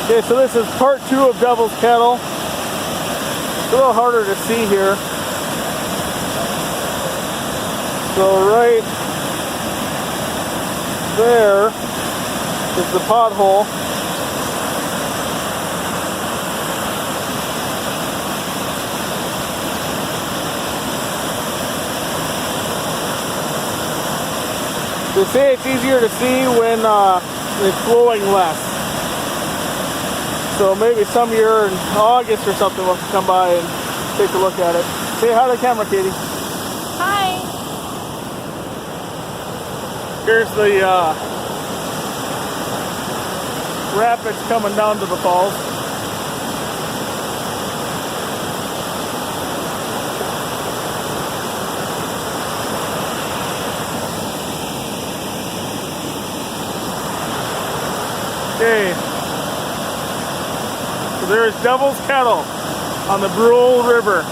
Okay, so this is part 2 of Devil's Kettle. It's a little harder to see here. So right there is the pothole. They say it's easier to see when it's flowing less. So maybe some year in August or something we'll come by and take a look at it. Say hi to the camera, Katie. Hi. Here's the rapids coming down to the falls. Okay. So there's Devil's Kettle on the Brule River.